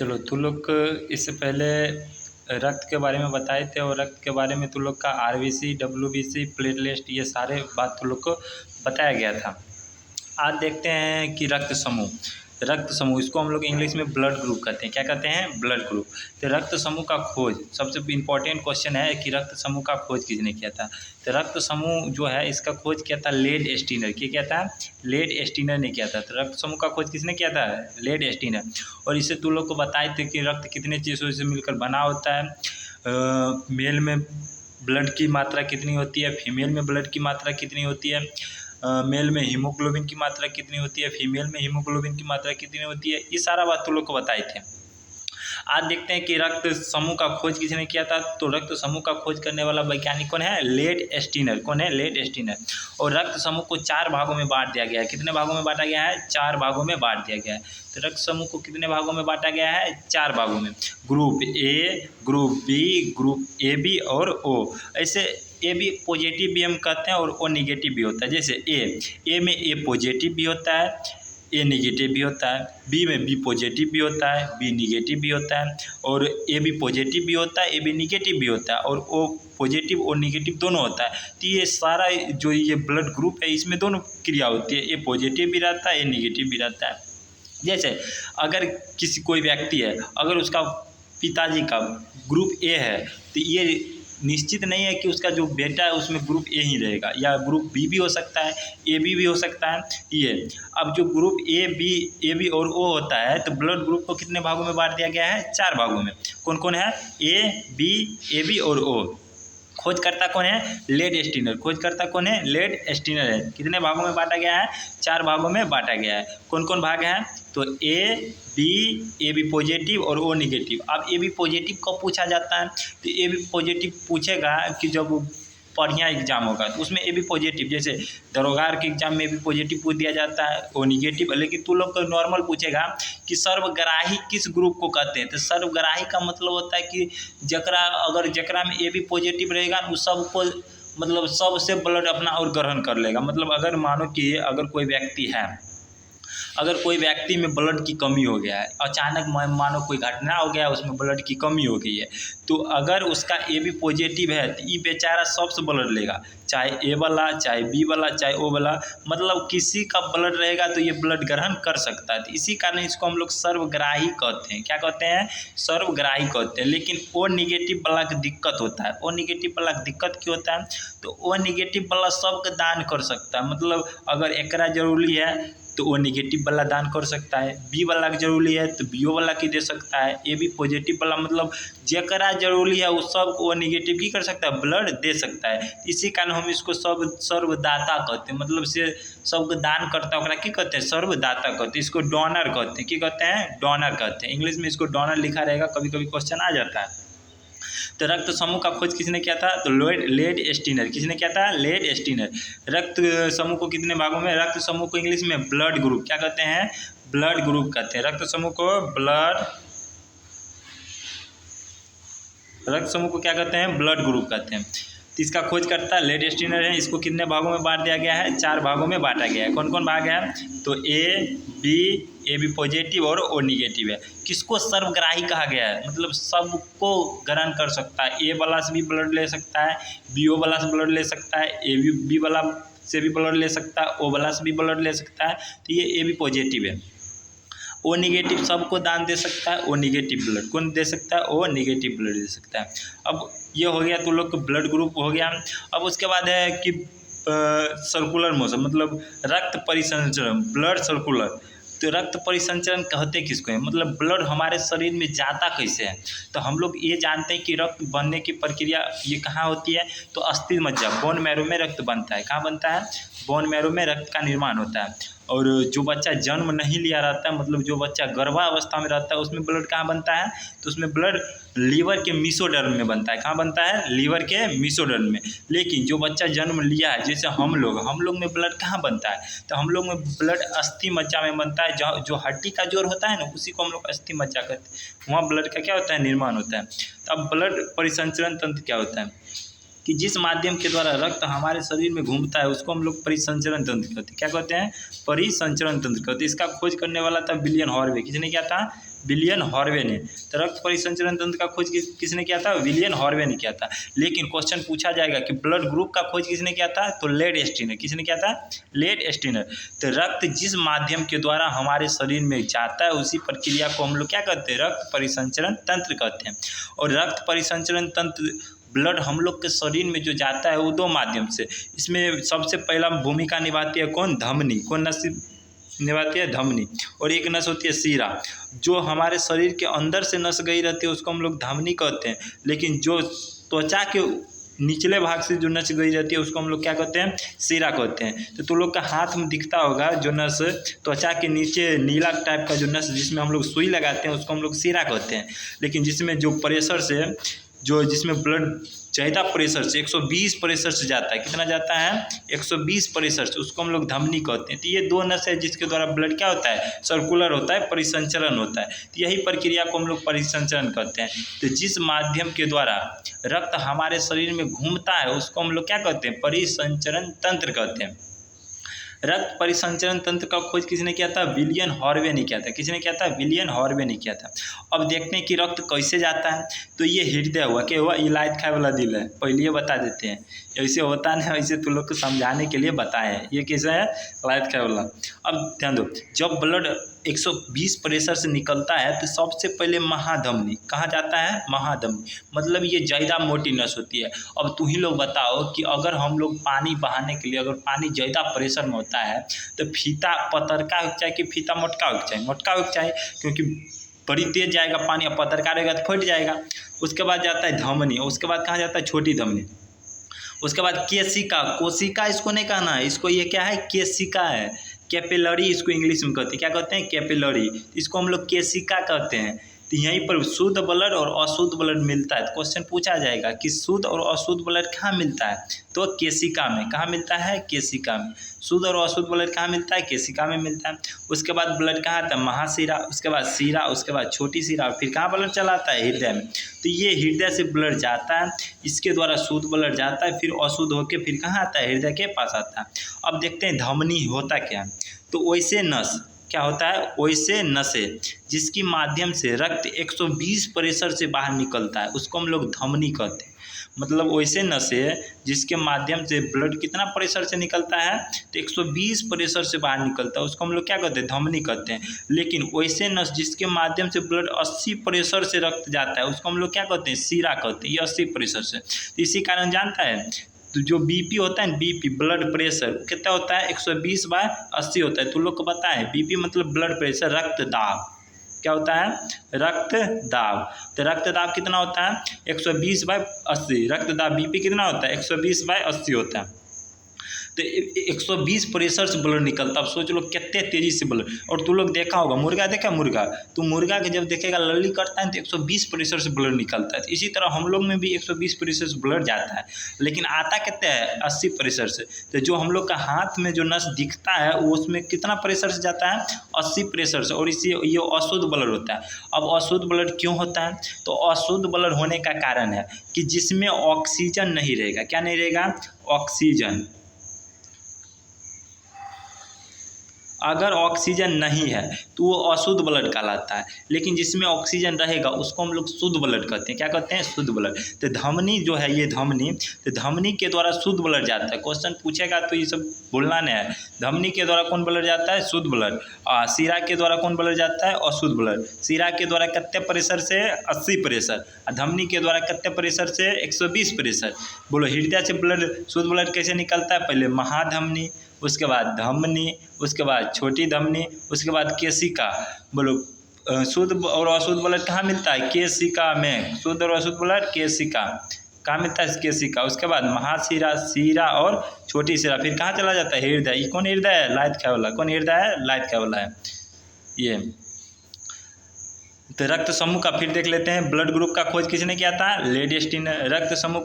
चलो तू लोग इससे पहले रक्त के बारे में बताए थे और रक्त के बारे में तू लोग का आरबीसी, डब्ल्यूबीसी, प्लेटलेट ये सारे बात तू लोग को बताया गया था। आज देखते हैं कि रक्त समूह इसको हम लोग इंग्लिश में ब्लड ग्रुप कहते हैं। क्या कहते हैं? Blood group. तो रक्त समूह का खोज सबसे इम्पोर्टेंट क्वेश्चन है कि रक्त समूह का खोज किसने किया था। तो रक्त समूह जो है इसका खोज किया था लेड एस्टीनर। क्या था? लेड एस्टीनर ने किया था। तो रक्त समूह का खोज किसने किया था? लेड एस्टीनर। और इससे तू लोग को बताए थे कि रक्त कितने चीज़ों से मिलकर बना होता है। मेल में ब्लड की मात्रा कितनी होती है, फीमेल में ब्लड की मात्रा कितनी होती है, मेल में हीमोग्लोबिन की मात्रा कितनी होती है, फीमेल में हीमोग्लोबिन की मात्रा कितनी होती है, ये सारा बात तुम लोग को बताए थे। आज देखते हैं कि रक्त समूह का खोज किसने किया था। तो रक्त समूह का खोज करने वाला वैज्ञानिक कौन है? लेड एस्टीनर। कौन है? लेड एस्टीनर। और रक्त समूह को 4 भागों में बांट दिया गया है। कितने भागों में बांटा गया है? 4 भागों में बांट दिया गया है। तो रक्त समूह को कितने भागों में बांटा गया है? 4 भागों में। Group A, group B, group A B और ओ। ऐसे ए बी पॉजिटिव भी हम कहते हैं और ओ निगेटिव भी होता है। जैसे ए में ए पॉजिटिव भी होता है, ए निगेटिव भी होता है। बी में बी पॉजिटिव भी होता है, बी निगेटिव भी होता है। और ए बी पॉजिटिव भी होता है, ए बी निगेटिव भी होता है। और ओ पॉजिटिव और निगेटिव दोनों होता है। तो ये सारा जो ये ब्लड ग्रुप है इसमें दोनों क्रिया होती है, ए पॉजिटिव भी रहता है, ए निगेटिव भी रहता है। जैसे अगर कोई व्यक्ति है, अगर उसका पिताजी का ग्रुप ए है तो ये निश्चित नहीं है कि उसका जो बेटा है उसमें ग्रुप ए ही रहेगा, या ग्रुप बी भी हो सकता है, ए बी हो सकता है। ये अब जो ग्रुप ए बी और ओ होता है तो ब्लड ग्रुप को कितने भागों में बांट दिया गया है? 4 भागों में। कौन कौन है? ए बी और ओ। खोजकर्ता कौन है? लेड एस्टीनर। खोजकर्ता कौन है? लेड एस्टीनर है। कितने भागों में बांटा गया है? 4 भागों में बांटा गया है। कौन कौन भाग है? तो ए बी पॉजिटिव और ओ निगेटिव। अब ए बी पॉजिटिव कब पूछा जाता है? तो ए बी पॉजिटिव पूछेगा कि जब बढ़िया एग्जाम होगा तो उसमें ए बी पॉजिटिव, जैसे दरोगार के एग्जाम में ए बी पॉजिटिव पूछ दिया जाता है, ओ निगेटिव। लेकिन तू लोग को नॉर्मल पूछेगा कि सर्वग्राही किस ग्रुप को कहते हैं। तो सर्वग्राही का मतलब होता है कि जकरा में ए बी पॉजिटिव रहेगा उस सबको मतलब सबसे ब्लड अपना और ग्रहण कर लेगा। मतलब अगर मानो कि अगर कोई व्यक्ति में ब्लड की कमी हो गया है, अचानक मानो कोई घटना हो गया उसमें ब्लड की कमी हो गई है, तो अगर उसका ए बी पॉजिटिव है तो ये बेचारा सबसे ब्लड लेगा, चाहे ए वाला, चाहे बी वाला, चाहे ओ वाला, मतलब किसी का ब्लड रहेगा तो ये ब्लड ग्रहण कर सकता है। तो इसी कारण इसको हम लोग सर्वग्राही कहते हैं। क्या कहते हैं? सर्वग्राही कहते हैं। लेकिन ओ निगेटिव वाला की दिक्कत होता है। ओ निगेटिव वाला की दिक्कत क्यों होता है? तो ओ निगेटिव वाला सबका दान कर सकता है। मतलब अगर एकरा जरूरी है तो ओ निगेटिव वाला दान कर सकता है, बी वाला की जरूरी है तो बी वाला की दे सकता है, ए बी पॉजिटिव वाला मतलब जकरा जरूरी है वो सब ओ निगेटिव की कर सकता है, ब्लड दे सकता है। इसी कारण हम इसको सर्वदाता कहते हैं। मतलब से सबको दान करता है, की कहते हैं? सर्वदाता कहते हैं। इसको डोनर कहते हैं। क्या कहते हैं? डोनर कहते हैं। इंग्लिश में इसको डोनर लिखा रहेगा, कभी कभी क्वेश्चन आ जाता है। तो रक्त समूह का खोज किसने किया था? तो लेड एस्टीनर। किसने किया था? लेड एस्टीनर। रक्त समूह को कितने भागों में? रक्त समूह को इंग्लिश में ब्लड ग्रुप क्या कहते हैं? ब्लड ग्रुप कहते हैं। रक्त समूह को क्या कहते हैं? ब्लड ग्रुप कहते हैं। तो इसका खोज करता है लेड एस्टीनर है। इसको कितने भागों में बांट दिया गया है? 4 भागों में बांटा गया है। कौन कौन भाग है? तो ए बी पॉजिटिव और ओ निगेटिव है। किसको सर्वग्राही कहा गया है? मतलब सबको ग्रहण कर सकता है। ए वाला से भी ब्लड ले सकता है, बी ओ वाला से ब्लड ले सकता है, ए बी वाला से भी ब्लड ले सकता है, ओ वाला से भी ब्लड ले सकता है। तो ये ए बी पॉजिटिव है। ओ निगेटिव सबको दान दे सकता है। ओ निगेटिव ब्लड कौन दे सकता है? ओ निगेटिव ब्लड दे सकता है। अब ये हो गया तो लोग ब्लड ग्रुप हो गया। अब उसके बाद है कि सर्कुलर मोशन, मतलब रक्त परिसंचरण, ब्लड सर्कुलर। तो रक्त परिसंचरण कहते किसको है? मतलब ब्लड हमारे शरीर में जाता कैसे है? तो हम लोग ये जानते हैं कि रक्त बनने की प्रक्रिया ये कहाँ होती है? तो अस्थि मज्जा, बोन मैरो में रक्त बनता है। कहाँ बनता है? बोन मैरो में रक्त का निर्माण होता है। और जो बच्चा जन्म नहीं लिया रहता है, मतलब जो बच्चा गर्भावस्था में रहता है, उसमें ब्लड कहाँ बनता है? तो उसमें ब्लड लीवर के मेसोडर्म में बनता है। कहाँ बनता है? लीवर के मेसोडर्म में। लेकिन जो बच्चा जन्म लिया है, जैसे हम लोग में ब्लड कहाँ बनता है? तो हम लोग में ब्लड अस्थि मज्जा में बनता है। जो हड्डी का जोड़ होता है ना, उसी को हम लोग अस्थि मज्जा कहते हैं। वहाँ ब्लड का क्या होता है? निर्माण होता है। तो अब ब्लड परिसंचरण तंत्र क्या होता है? कि जिस माध्यम के द्वारा रक्त हमारे शरीर में घूमता है उसको हम लोग परिसंचरण तंत्र कहते हैं। क्या कहते हैं? परिसंचरण तंत्र कहते हैं। इसका खोज करने वाला था विलियम हॉर्वे। किसने किया था? विलियम हॉर्वे ने। तो रक्त परिसंचरण तंत्र का खोज किसने किया था? विलियम हॉर्वे ने किया था। लेकिन क्वेश्चन पूछा जाएगा कि ब्लड ग्रुप का खोज किसने किया था? तो लेड स्टीनर। किसने किया था? Landsteiner. तो रक्त जिस माध्यम के द्वारा हमारे शरीर में जाता है उसी प्रक्रिया को हम लोग क्या कहते हैं? रक्त परिसंचरण तंत्र कहते हैं। और रक्त परिसंचरण तंत्र ब्लड हम लोग के शरीर में जो जाता है वो दो माध्यम से। इसमें सबसे पहला भूमिका निभाती है कौन? धमनी। कौन नस निभाती है? धमनी। और एक नस होती है सीरा, जो हमारे शरीर के अंदर से नस गई रहती है उसको हम लोग धमनी कहते हैं। लेकिन जो त्वचा के निचले भाग से जो नस गई रहती है उसको हम लोग क्या कहते हैं? सीरा कहते हैं। तो तुम लोग का हाथ में दिखता होगा जो नस त्वचा के नीचे नीला टाइप का जो नस जिसमें हम लोग सुई लगाते हैं उसको हम लोग सीरा कहते हैं। लेकिन जिसमें जो प्रेशर से जिसमें ब्लड ज़्यादा प्रेशर से 120 प्रेशर से जाता है, कितना जाता है? 120 प्रेशर से, उसको हम लोग धमनी कहते हैं। तो ये दो नस है जिसके द्वारा ब्लड क्या होता है? सर्कुलर होता है, परिसंचरण होता है। तो यही प्रक्रिया को हम लोग परिसंचरण कहते हैं। तो जिस माध्यम के द्वारा रक्त हमारे शरीर में घूमता है उसको हम लोग क्या कहते हैं? परिसंचरण तंत्र कहते हैं। रक्त परिसंचरण तंत्र का खोज किसने किया था? विलियम हॉर्वे ने किया था। किसने किया था? विलियम हॉर्वे ने किया था। अब देखते हैं कि रक्त कैसे जाता है। तो ये हृदय हुआ, क्या हुआ? इलायत खाए वाला दिल है, पहले ये बता देते हैं। ऐसे होता नहीं, ऐसे तुम लोग को समझाने के लिए बताएं ये कैसा है? इलायत खाए वाला। अब ध्यान दो, जब ब्लड 120 प्रेशर से निकलता है तो सबसे पहले महाधमनी कहाँ जाता है? महाधमनी, मतलब ये ज़्यादा मोटी नस होती है। अब तुम ही लोग बताओ कि अगर हम लोग पानी बहाने के लिए अगर पानी ज़्यादा प्रेशर में होता है तो फीता पतरका हो चाहिए कि फीता मोटका हो चाहिए? मोटका हो चाहिए, क्योंकि बड़ी तेज जाएगा पानी, अब पतरका रहेगा तो फट जाएगा। उसके बाद जाता है धमनी, उसके बाद कहाँ जाता है? छोटी धमनी। उसके बाद केशिका। कोशिका इसको नहीं कहना है, इसको ये क्या है? केशिका है। कैपिलरी इसको इंग्लिश में कहते हैं। क्या कहते हैं? कैपिलरी। इसको हम लोग केशिका कहते हैं। तो यहीं पर शुद्ध ब्लड और अशुद्ध ब्लड मिलता है। तो क्वेश्चन पूछा जाएगा कि शुद्ध और अशुद्ध ब्लड कहाँ मिलता है? तो केशिका में। कहाँ मिलता है? केशिका में। शुद्ध और अशुद्ध ब्लड कहाँ मिलता है? केशिका में मिलता है। उसके बाद ब्लड कहाँ आता है? महाशिरा, उसके बाद शिरा, उसके बाद छोटी शिरा, फिर कहाँ ब्लड चला आता है? हृदय में। तो ये हृदय से ब्लड जाता है, इसके द्वारा शुद्ध ब्लड जाता है, फिर अशुद्ध होकर फिर कहाँ आता है? हृदय के पास आता है। अब देखते हैं धमनी होता क्या है। तो वैसे नस क्या होता है? वैसे नसें जिसकी माध्यम से रक्त 120 प्रेशर से बाहर निकलता है उसको हम लोग धमनी कहते हैं। मतलब वैसे नसें जिसके माध्यम से ब्लड कितना प्रेशर से निकलता है? तो 120 प्रेशर से बाहर निकलता है उसको हम लोग क्या कहते हैं? धमनी कहते हैं। लेकिन वैसे नस जिसके माध्यम से ब्लड 80 प्रेशर से रक्त जाता है उसको हम लोग क्या कहते हैं? सीरा कहते हैं। ये 80 प्रेशर से। तो इसी कारण जानता है तो जो बीपी होता है, बीपी ब्लड प्रेशर कितना होता है? 120/80 होता है। तुम लोग को पता है बीपी मतलब ब्लड प्रेशर, रक्तदाब। क्या होता है? रक्तदाब। तो रक्तदाब कितना होता है? 120/80। रक्तदाब बीपी कितना होता है? 120/80 होता है। तो 120 प्रेशर से ब्लड निकलता। अब सोच लो कितने तेज़ी से ब्लड। और तुम लोग देखा होगा मुर्गा, देखा मुर्गा? तो मुर्गा के जब देखेगा लल्ली करता है तो 120 प्रेशर से ब्लड निकलता है। तो इसी तरह हम लोग में भी 120 प्रेशर से ब्लड जाता है, लेकिन आता कितना है? 80 प्रेशर से। तो जो हम लोग का हाथ में जो नस दिखता है वो उसमें कितना प्रेशर से जाता है? 80 प्रेशर से। और इसी ये अशुद्ध ब्लड होता है। अब अशुद्ध ब्लड क्यों होता है? तो अशुद्ध ब्लड होने का कारण है कि जिसमें ऑक्सीजन नहीं रहेगा। क्या नहीं रहेगा? ऑक्सीजन। अगर ऑक्सीजन नहीं है तो वो अशुद्ध ब्लड कहलाता है। लेकिन जिसमें ऑक्सीजन रहेगा उसको हम लोग शुद्ध ब्लड कहते हैं। क्या कहते हैं? शुद्ध ब्लड। तो धमनी जो है, ये धमनी, तो धमनी के द्वारा शुद्ध ब्लड जाता है। क्वेश्चन पूछेगा तो ये सब बोलना नहीं है। धमनी के द्वारा कौन ब्लड जाता है? शुद्ध ब्लड। शिरा के द्वारा कौन ब्लड जाता है? अशुद्ध ब्लड। शिरा के द्वारा कितने प्रेशर से? 80 प्रेशर। और धमनी के द्वारा कितने प्रेशर से? 120 प्रेशर। बोलो हृदय से ब्लड, शुद्ध ब्लड कैसे निकलता है? पहले महाधमनी, उसके बाद धमनी, उसके बाद छोटी धमनी, उसके बाद केशिका। बोलो शुद्ध और अशुद्ध ब्लड कहाँ मिलता है? केशिका में। शुद्ध और अशुद्ध ब्लड केशिका। कहाँ मिलता है? केशिका। उसके बाद महाशिरा, शिरा और छोटी शिरा, फिर कहाँ चला जाता है? हृदय। ये कौन हृदय है? लायत खाए वाला। कौन हृदय है? लायत खाए वाला है ये। तो रक्त समूह का फिर देख लेते हैं। ब्लड ग्रुप का खोज किसने किया था? Landsteiner. रक्त समूह